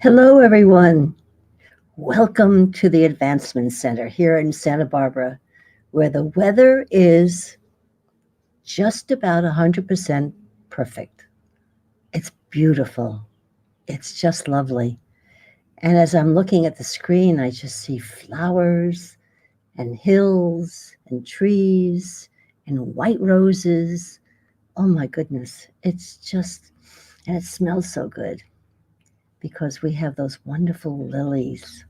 Hello, everyone. Welcome to the Advancement Center here in Santa Barbara, where the weather is just about 100% perfect. It's beautiful. It's just lovely. And as I'm looking at the screen, I just see flowers and hills and trees and white roses. Oh my goodness. And it smells so good because we have those wonderful lilies.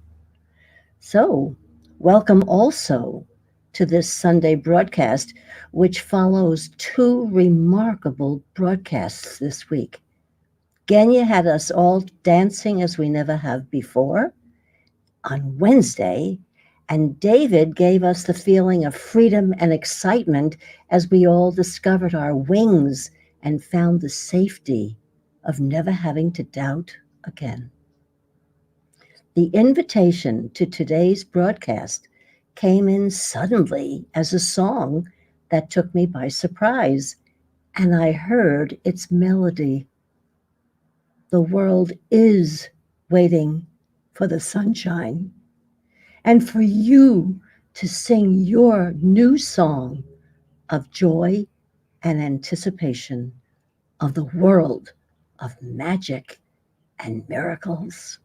So, welcome also to this Sunday broadcast, which follows two remarkable broadcasts this week. Genya had us all dancing as we never have before on Wednesday, and David gave us the feeling of freedom and excitement as we all discovered our wings and found the safety of never having to doubt again. The invitation to today's broadcast came in suddenly as a song that took me by surprise, and I heard its melody. The world is waiting for the sunshine and for you to sing your new song of joy and anticipation of the world of magic and miracles.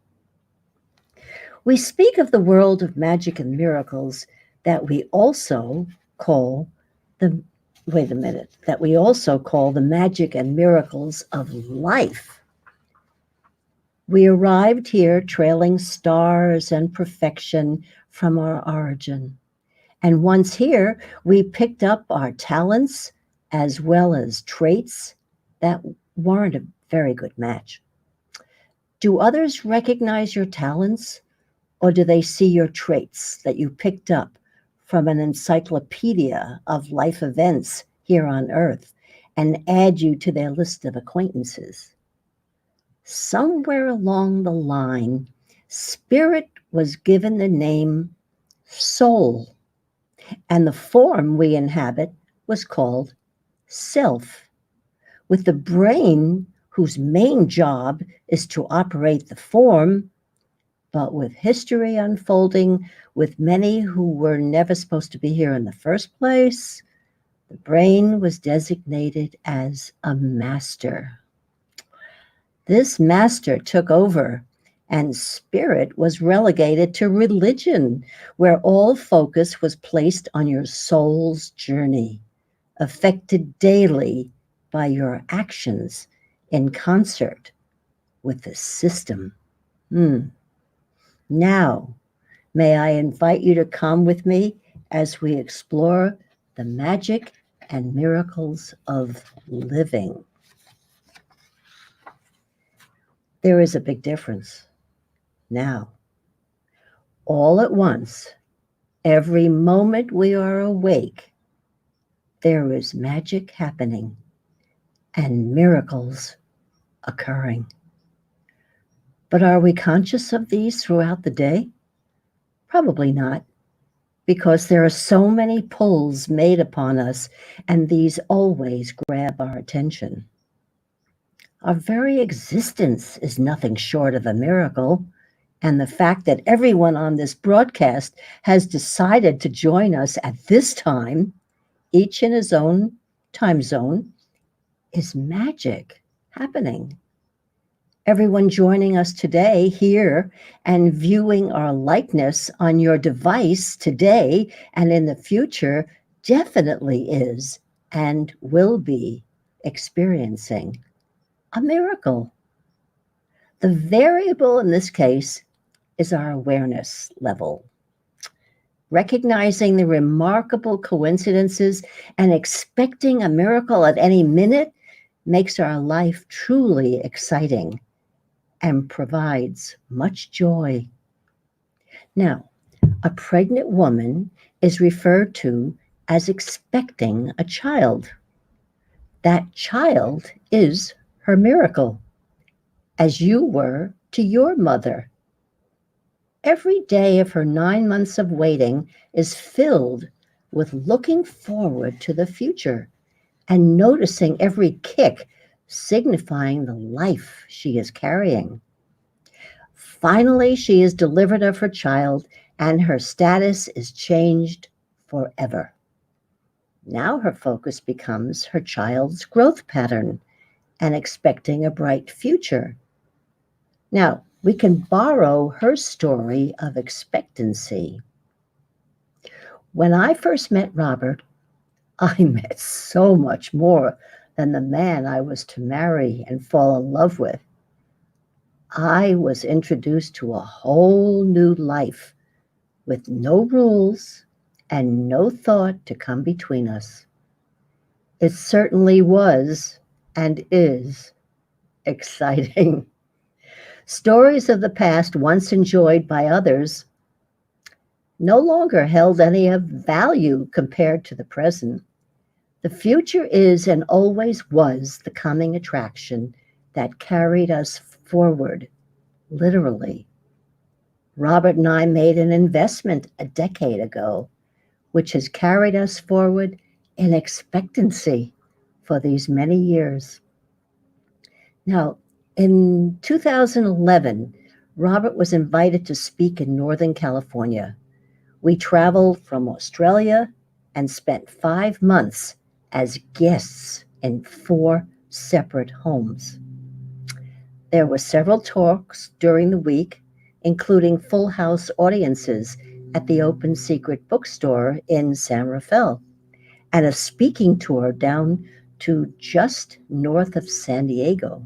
We speak of the world of magic and miracles that we also call the that we also call the magic and miracles of life. We arrived here trailing stars and perfection from our origin. And once here, we picked up our talents as well as traits that weren't a very good match. Do others recognize your talents? Or do they see your traits that you picked up from an encyclopedia of life events here on earth and add you to their list of acquaintances? Somewhere along the line, spirit was given the name soul, and the form we inhabit was called self, with the brain, whose main job is to operate the form, but with history unfolding, with many who were never supposed to be here in the first place, the brain was designated as a master. This master took over, and spirit was relegated to religion, where all focus was placed on your soul's journey, affected daily by your actions in concert with the system. Now, may I invite you to come with me as we explore the magic and miracles of living. There is a big difference. Now, all at once, every moment we are awake, there is magic happening and miracles occurring. But are we conscious of these throughout the day? Probably not, because there are so many pulls made upon us, and these always grab our attention. Our very existence is nothing short of a miracle, and the fact that everyone on this broadcast has decided to join us at this time, each in his own time zone, is magic happening. Everyone joining us today here and viewing our likeness on your device today and in the future definitely is and will be experiencing a miracle. The variable in this case is our awareness level. Recognizing the remarkable coincidences and expecting a miracle at any minute makes our life truly exciting and provides much joy. Now, a pregnant woman is referred to as expecting a child. That child is her miracle, as you were to your mother. Every day of her 9 months of waiting is filled with looking forward to the future and noticing every kick signifying the life she is carrying. Finally, she is delivered of her child, and her status is changed forever. Now her focus becomes her child's growth pattern and expecting a bright future. Now, we can borrow her story of expectancy. When I first met Robert, I met so much more than the man I was to marry and fall in love with. I was introduced to a whole new life with no rules and no thought to come between us. It certainly was and is exciting. Stories of the past once enjoyed by others no longer held any of value compared to the present. The future is and always was the coming attraction that carried us forward, literally. Robert and I made an investment a decade ago, which has carried us forward in expectancy for these many years. Now, in 2011, Robert was invited to speak in Northern California. We traveled from Australia and spent 5 months as guests in 4 separate homes. There were several talks during the week, including full house audiences at the Open Secret bookstore in San Rafael, and a speaking tour down to just north of San Diego.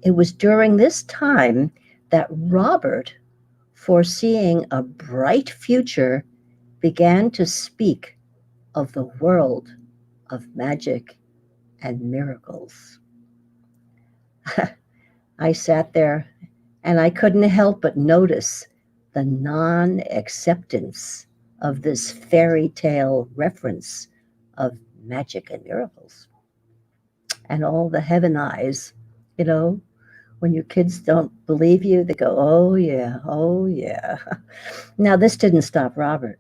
It was during this time that Robert, foreseeing a bright future, began to speak of the world of magic and miracles. I sat there and I couldn't help but notice the non-acceptance of this fairy tale reference of magic and miracles. And all the heaven eyes, you know, when your kids don't believe you, they go, oh yeah, oh yeah. Now, this didn't stop Robert.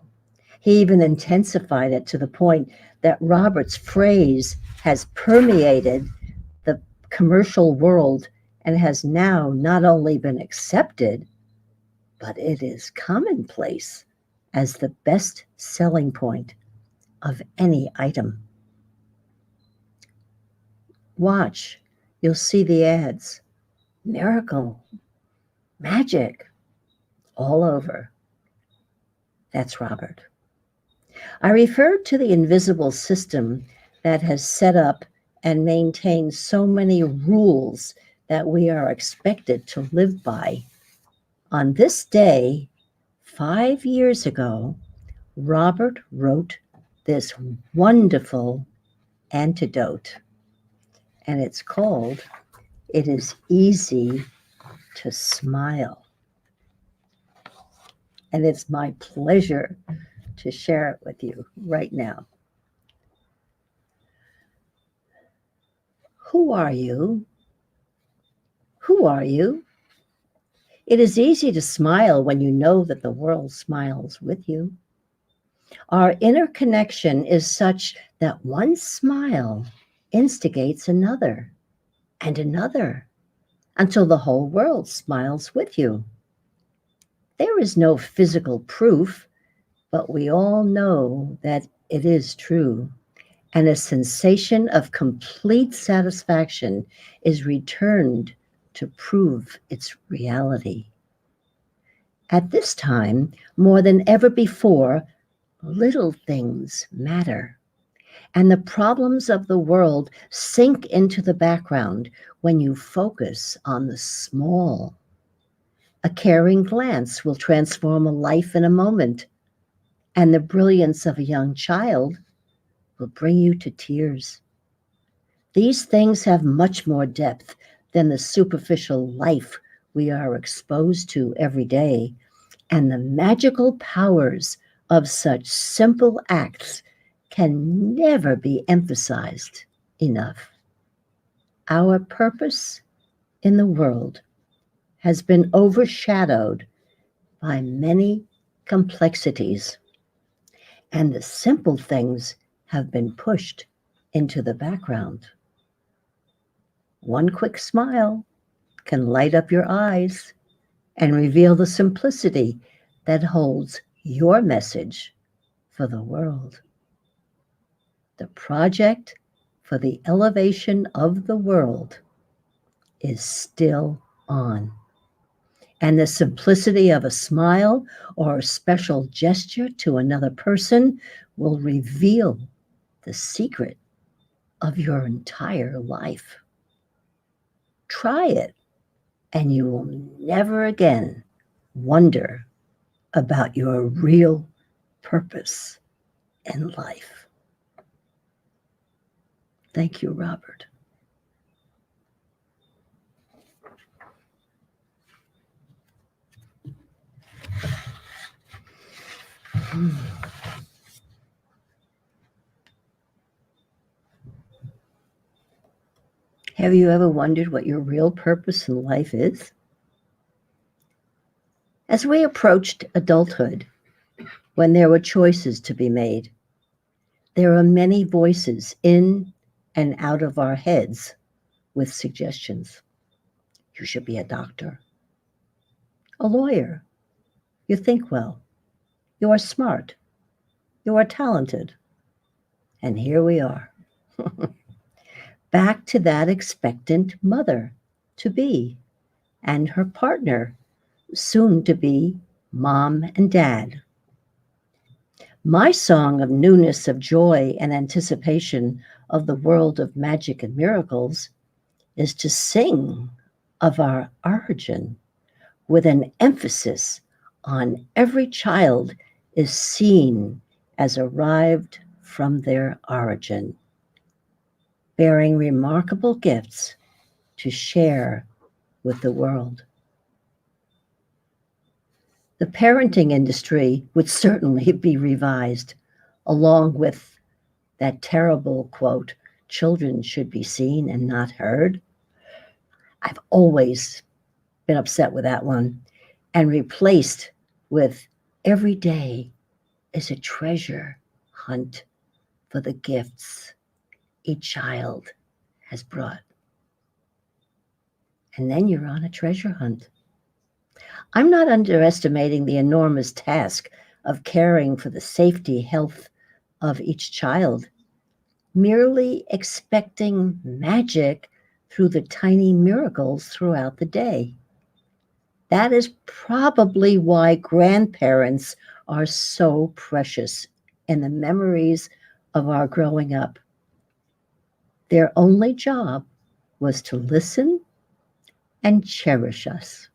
He even intensified it to the point that Robert's phrase has permeated the commercial world and has now not only been accepted, but it is commonplace as the best selling point of any item. Watch, you'll see the ads. Miracle, magic, all over. That's Robert. I referred to the invisible system that has set up and maintained so many rules that we are expected to live by. On this day, 5 years ago, Robert wrote this wonderful antidote, and it's called It Is Easy to Smile. And it's my pleasure to share it with you right now. Who are you? Who are you? It is easy to smile when you know that the world smiles with you. Our inner connection is such that one smile instigates another and another until the whole world smiles with you. There is no physical proof, but we all know that it is true, and a sensation of complete satisfaction is returned to prove its reality. At this time, more than ever before, little things matter, and the problems of the world sink into the background when you focus on the small. A caring glance will transform a life in a moment, and the brilliance of a young child will bring you to tears. These things have much more depth than the superficial life we are exposed to every day, and the magical powers of such simple acts can never be emphasized enough. Our purpose in the world has been overshadowed by many complexities, and the simple things have been pushed into the background. One quick smile can light up your eyes and reveal the simplicity that holds your message for the world. The project for the elevation of the world is still on. And the simplicity of a smile or a special gesture to another person will reveal the secret of your entire life. Try it, and you will never again wonder about your real purpose in life. Thank you, Robert. Have you ever wondered what your real purpose in life is? As we approached adulthood, when there were choices to be made, there are many voices in and out of our heads with suggestions. You should be a doctor, a lawyer. You think well. You are smart. You are talented. And here we are, back to that expectant mother to be and her partner, soon to be mom and dad. My song of newness, of joy and anticipation of the world of magic and miracles is to sing of our origin with an emphasis on every child is seen as arrived from their origin, bearing remarkable gifts to share with the world. The parenting industry would certainly be revised, along with that terrible quote, children should be seen and not heard. I've always been upset with that one, and replaced with every day is a treasure hunt for the gifts each child has brought. And then you're on a treasure hunt. I'm not underestimating the enormous task of caring for the safety, health of each child, merely expecting magic through the tiny miracles throughout the day. That is probably why grandparents are so precious in the memories of our growing up. Their only job was to listen and cherish us.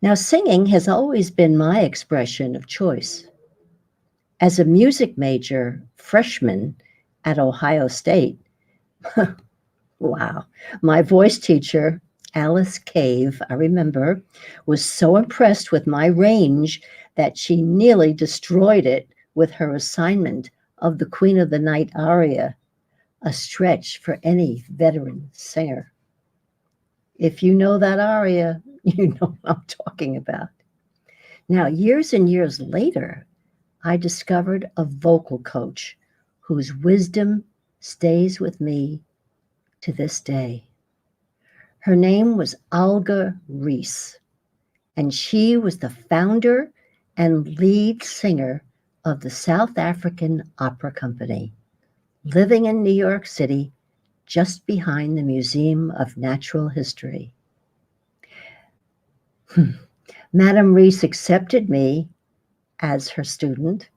Now, singing has always been my expression of choice. As a music major freshman at Ohio State, wow, my voice teacher, Alice Cave, I remember, was so impressed with my range that she nearly destroyed it with her assignment of the Queen of the Night aria, a stretch for any veteran singer. If you know that aria, you know what I'm talking about. Now, years and years later, I discovered a vocal coach whose wisdom stays with me to this day. Her name was Olga Reese, and she was the founder and lead singer of the South African Opera Company, living in New York City, just behind the Museum of Natural History. Madame Reese accepted me as her student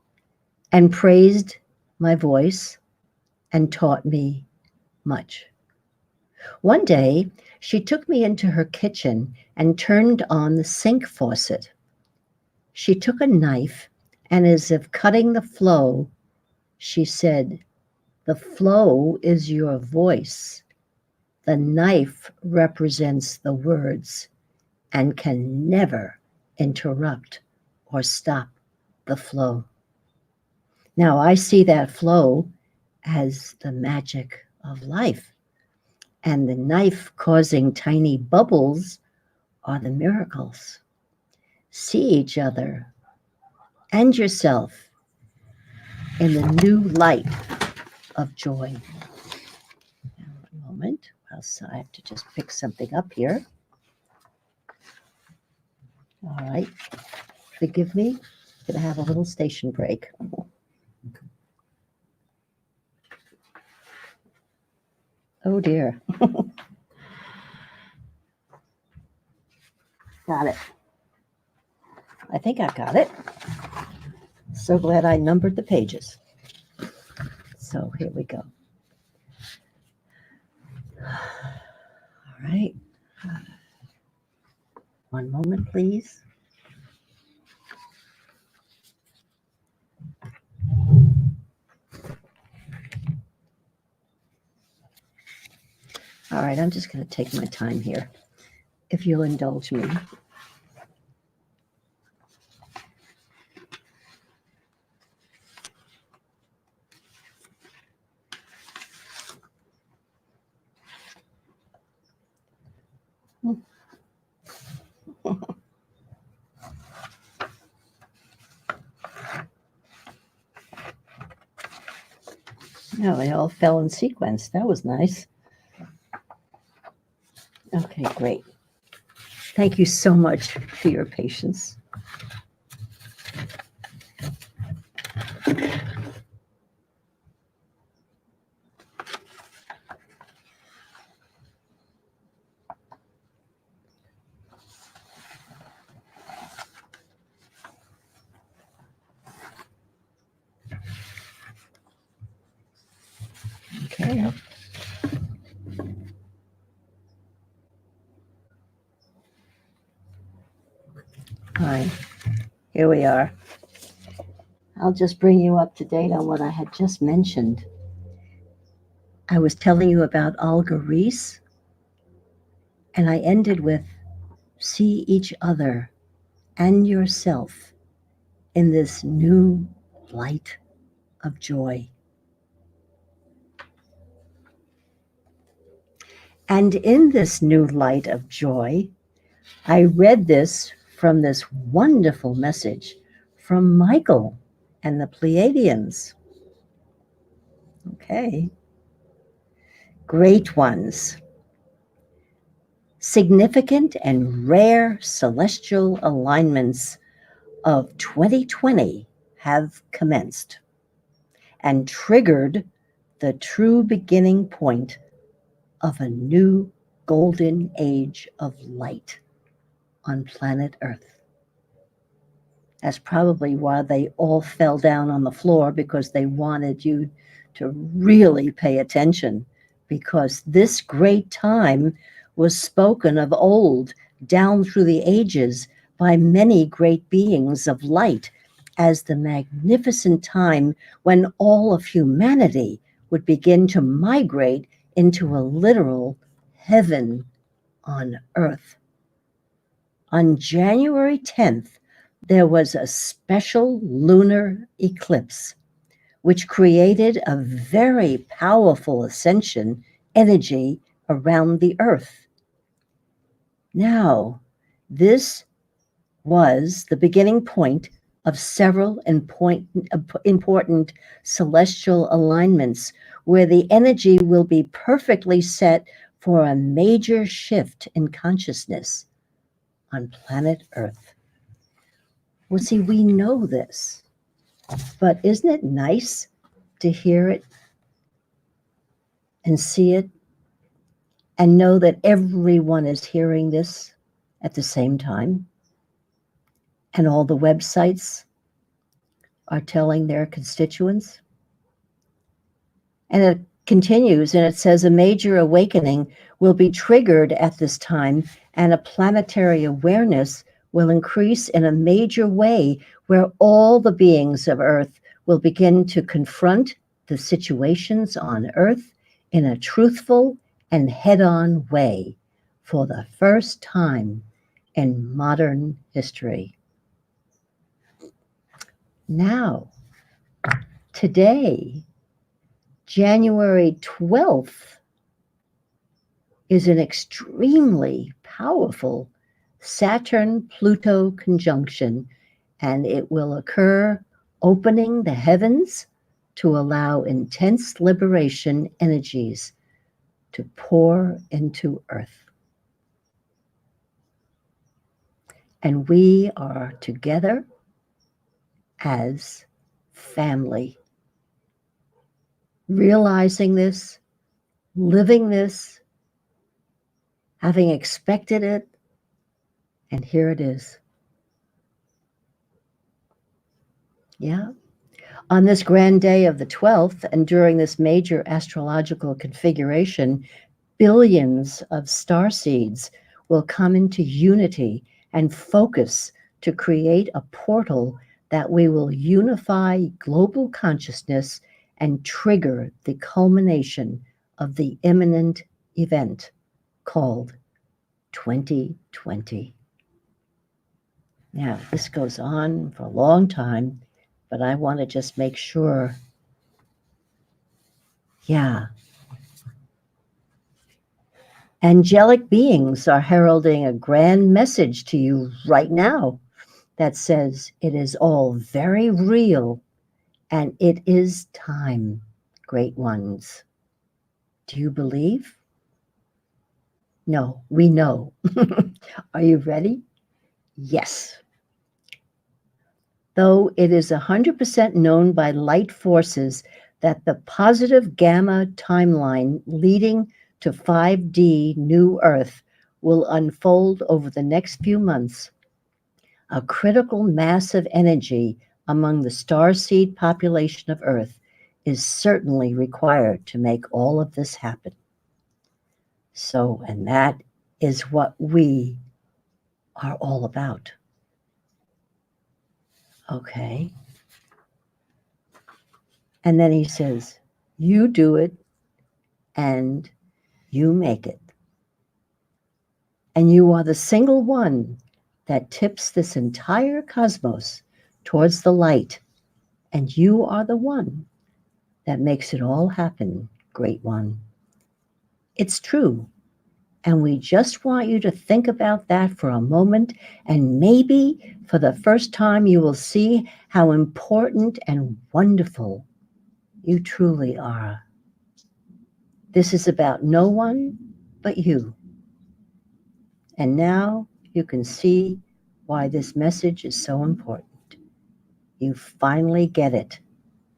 and praised my voice and taught me much. One day, she took me into her kitchen and turned on the sink faucet. She took a knife, and as if cutting the flow, she said, "The flow is your voice. The knife represents the words and can never interrupt or stop the flow." Now, I see that flow as the magic of life, and the knife causing tiny bubbles are the miracles. See each other and yourself in the new light of joy. Now, one moment, I have to just pick something up here. All right. Forgive me. Gonna have a little station break. Oh dear. Got it. I think I got it. So glad I numbered the pages. So here we go. All right. One moment, please. All right, I'm just going to take my time here, if you'll indulge me. No, they all fell in sequence. That was nice. Okay, great. Thank you so much for your patience. Okay. Hi, here we are. I'll just bring you up to date on what I had just mentioned. I was telling you about Olga Reese, and I ended with see each other and yourself in this new light of joy. And in this new light of joy, I read this from this wonderful message from Michael and the Pleiadians. Okay. Great ones. Significant and rare celestial alignments of 2020 have commenced and triggered the true beginning point of a new golden age of light on planet Earth. That's probably why they all fell down on the floor, because they wanted you to really pay attention, because this great time was spoken of old down through the ages by many great beings of light as the magnificent time when all of humanity would begin to migrate into a literal heaven on earth. On January 10th, there was a special lunar eclipse, which created a very powerful ascension energy around the earth. Now, this was the beginning point of several important celestial alignments where the energy will be perfectly set for a major shift in consciousness on planet Earth. Well, see, we know this, but isn't it nice to hear it and see it and know that everyone is hearing this at the same time? And all the websites are telling their constituents. And it continues, and it says a major awakening will be triggered at this time, and a planetary awareness will increase in a major way where all the beings of Earth will begin to confront the situations on Earth in a truthful and head-on way for the first time in modern history. Now, today, January 12th, is an extremely powerful Saturn-Pluto conjunction, and it will occur opening the heavens to allow intense liberation energies to pour into Earth. And we are together as family, realizing this, living this, having expected it, and here it is. Yeah. On this grand day of the 12th, and during this major astrological configuration, billions of star seeds will come into unity and focus to create a portal that we will unify global consciousness and trigger the culmination of the imminent event called 2020. Now, this goes on for a long time, but I want to just make sure. Yeah. Angelic beings are heralding a grand message to you right now that says it is all very real and it is time, great ones. Do you believe? No, we know. Are you ready? Yes. Though it is 100% known by light forces that the positive gamma timeline leading to 5D New Earth will unfold over the next few months, a critical mass of energy among the starseed population of Earth is certainly required to make all of this happen. So, and that is what we are all about. Okay. And then he says, you do it and you make it. And you are the single one that tips this entire cosmos towards the light. And you are the one that makes it all happen, great one. It's true. And we just want you to think about that for a moment. And maybe for the first time, you will see how important and wonderful you truly are. This is about no one but you. And now you can see why this message is so important. You finally get it.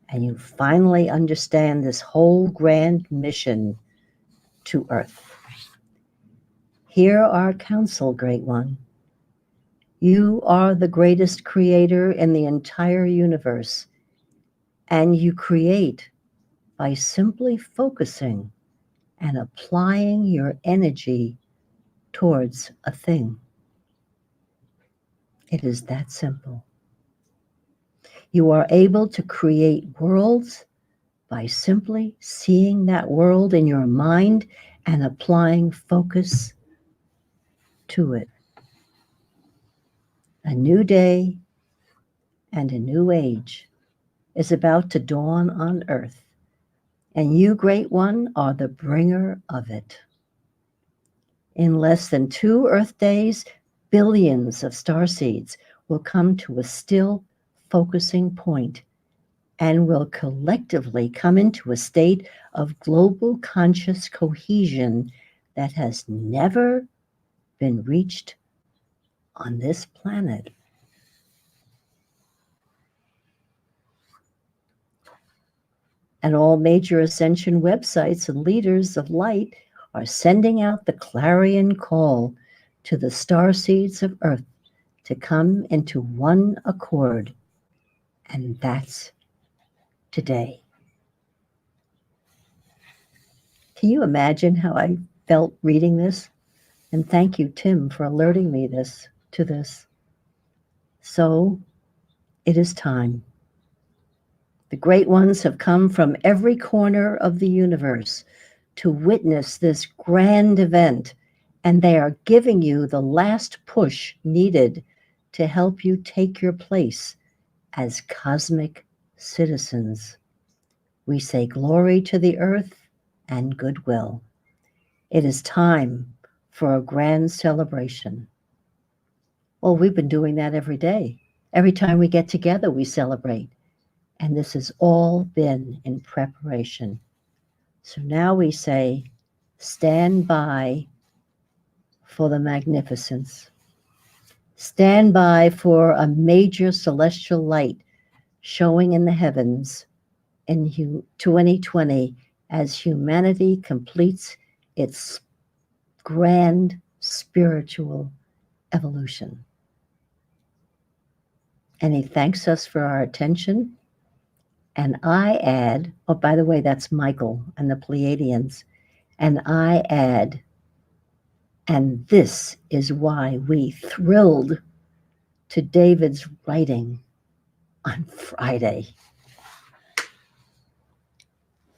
And you finally understand this whole grand mission to Earth. Hear our counsel, great one. You are the greatest creator in the entire universe, and you create by simply focusing and applying your energy towards a thing. It is that simple. You are able to create worlds by simply seeing that world in your mind and applying focus to it. A new day and a new age is about to dawn on Earth, and you, great one, are the bringer of it. In less than 2 Earth days, billions of starseeds will come to a still focusing point and will collectively come into a state of global conscious cohesion that has never been reached on this planet. And all major ascension websites and leaders of light are sending out the clarion call to the starseeds of Earth to come into one accord. And that's today. Can you imagine how I felt reading this? And thank you, Tim, for alerting me to this. So it is time. The great ones have come from every corner of the universe to witness this grand event, and they are giving you the last push needed to help you take your place as cosmic citizens. We say glory to the earth and goodwill. It is time for a grand celebration. Well, we've been doing that every day. Every time we get together, we celebrate. And this has all been in preparation. So now we say, stand by for the magnificence. Stand by for a major celestial light showing in the heavens in 2020 as humanity completes its grand spiritual evolution. And he thanks us for our attention. And I add, oh, by the way, that's Michael and the Pleiadians. And I add, and this is why we thrilled to David's writing on Friday,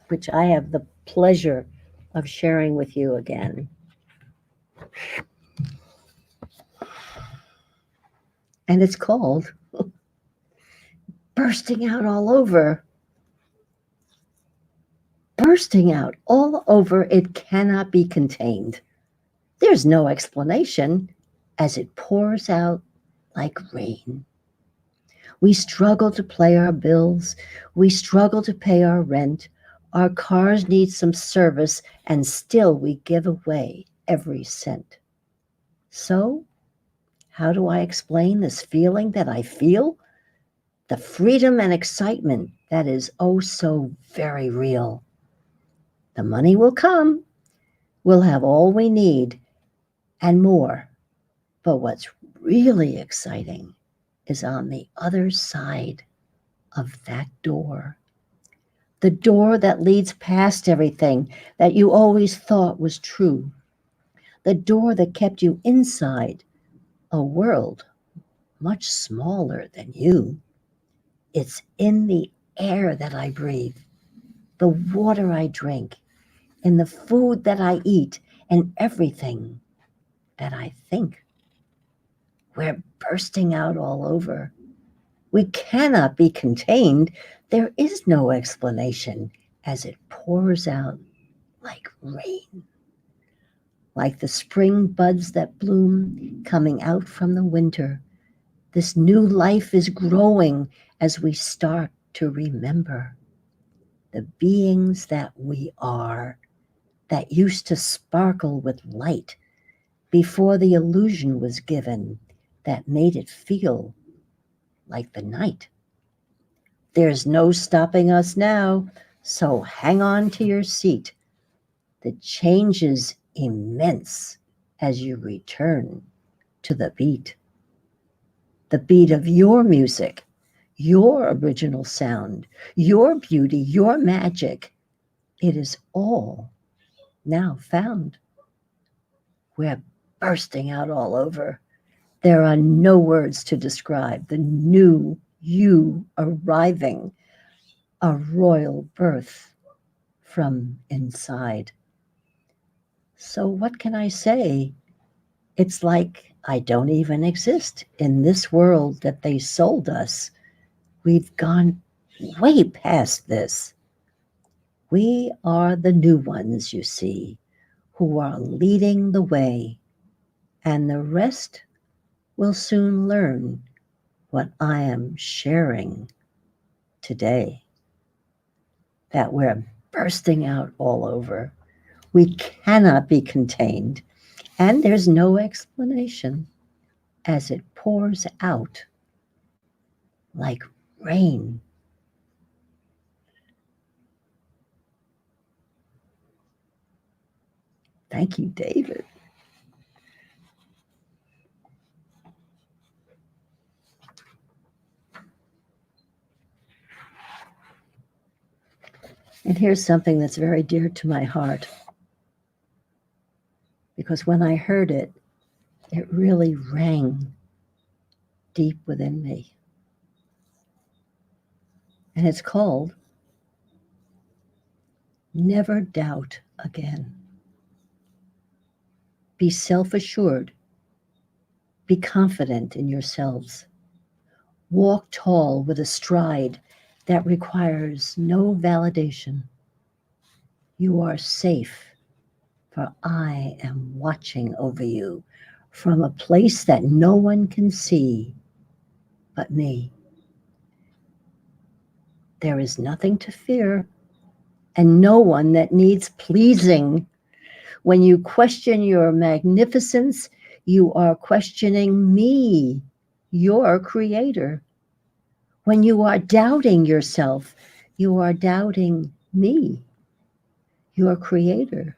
which I have the pleasure of sharing with you again. And it's called Bursting Out All Over. Bursting out all over, it cannot be contained. There's no explanation as it pours out like rain. We struggle to pay our bills. We struggle to pay our rent. Our cars need some service, and still we give away every cent. So, how do I explain this feeling that I feel? The freedom and excitement that is oh so very real. The money will come. We'll have all we need and more. But what's really exciting is on the other side of that door. The door that leads past everything that you always thought was true. The door that kept you inside a world much smaller than you. It's in the air that I breathe, the water I drink, in the food that I eat, and everything that I think. We're bursting out all over. We cannot be contained. There is no explanation as it pours out like rain. Like the spring buds that bloom coming out from the winter, this new life is growing as we start to remember the beings that we are, that used to sparkle with light before the illusion was given that made it feel like the night. There's no stopping us now, so hang on to your seat. The change is immense as you return to the beat of your music, your original sound, your beauty, your magic. It is all now found. We're bursting out all over. There are no words to describe the new you arriving, a royal birth from inside. So what can I say? It's like I don't even exist in this world that they sold us. We've gone way past this. We are the new ones, you see, who are leading the way, and the rest will soon learn what I am sharing today. That we're bursting out all over. We cannot be contained, and there's no explanation as it pours out like rain. Thank you, David. And here's something that's very dear to my heart. Because when I heard it, it really rang deep within me. And it's called Never Doubt Again. Be self-assured. Be confident in yourselves. Walk tall with a stride that requires no validation. You are safe, for I am watching over you from a place that no one can see but me. There is nothing to fear and no one that needs pleasing. When you question your magnificence, you are questioning me, your creator. When you are doubting yourself, you are doubting me, your creator.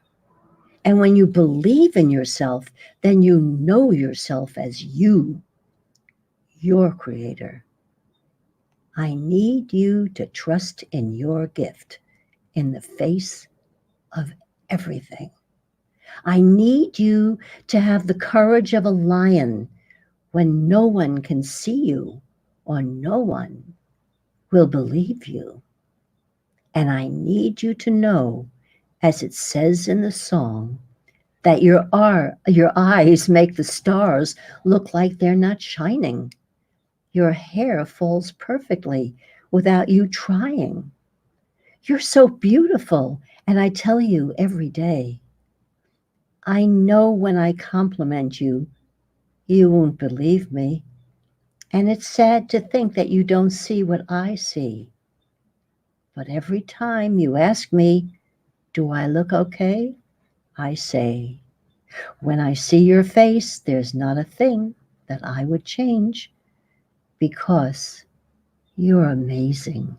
And when you believe in yourself, then you know yourself as you, your creator. I need you to trust in your gift in the face of everything. I need you to have the courage of a lion when no one can see you or no one will believe you. And I need you to know, as it says in the song, that your eyes make the stars look like they're not shining. Your hair falls perfectly without you trying. You're so beautiful, and I tell you every day. I know when I compliment you, you won't believe me. And it's sad to think that you don't see what I see. But every time you ask me, do I look okay? I say, when I see your face, there's not a thing that I would change because you're amazing,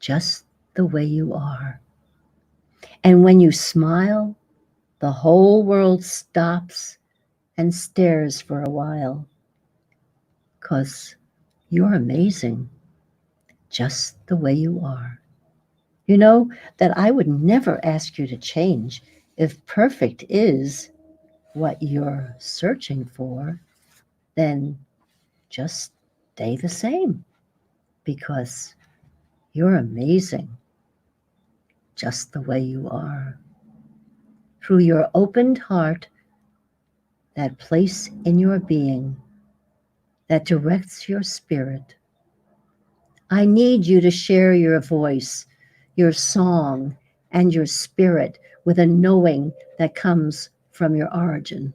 just the way you are. And when you smile, the whole world stops and stares for a while because you're amazing, just the way you are. You know that I would never ask you to change if perfect is what you're searching for, then just stay the same because you're amazing just the way you are. Through your opened heart, that place in your being that directs your spirit, I need you to share your voice, your song, and your spirit with a knowing that comes from your origin.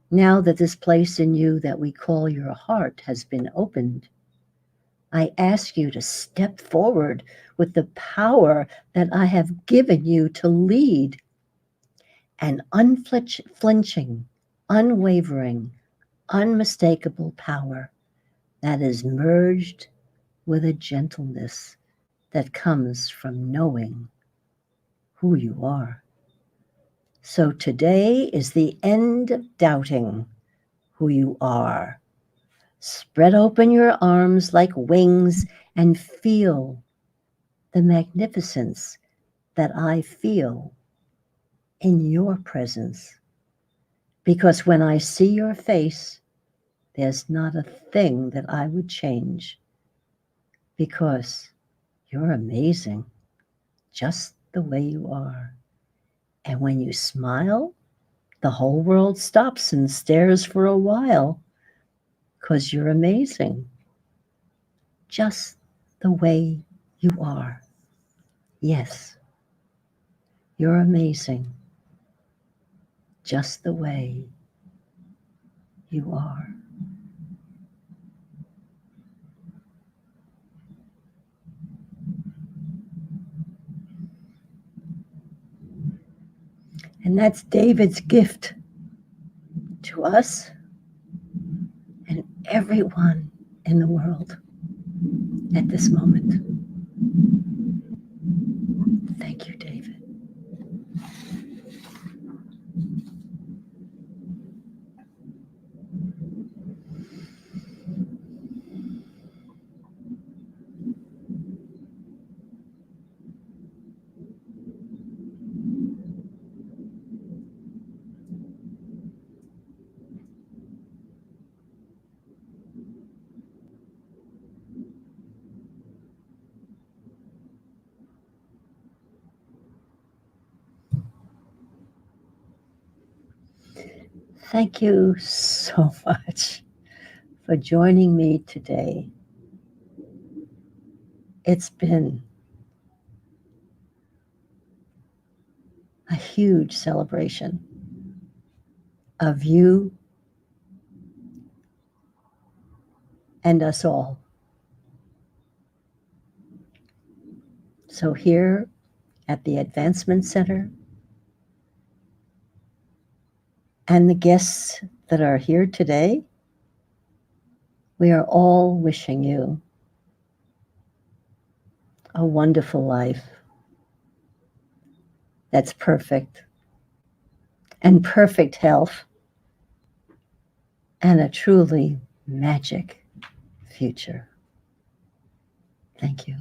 Now that this place in you that we call your heart has been opened, I ask you to step forward with the power that I have given you to lead, an unflinching, unwavering, unmistakable power that is merged with a gentleness that comes from knowing who you are. So today is the end of doubting who you are. Spread open your arms like wings and feel the magnificence that I feel in your presence. Because when I see your face, there's not a thing that I would change. Because you're amazing, just the way you are. And when you smile, the whole world stops and stares for a while because you're amazing, just the way you are. Yes, you're amazing, just the way you are. And that's David's gift to us and everyone in the world at this moment. Thank you, David. Thank you so much for joining me today. It's been a huge celebration of you and us all. So, here at the Advancement Center and the guests that are here today, we are all wishing you a wonderful life that's perfect, and perfect health, and a truly magic future. Thank you.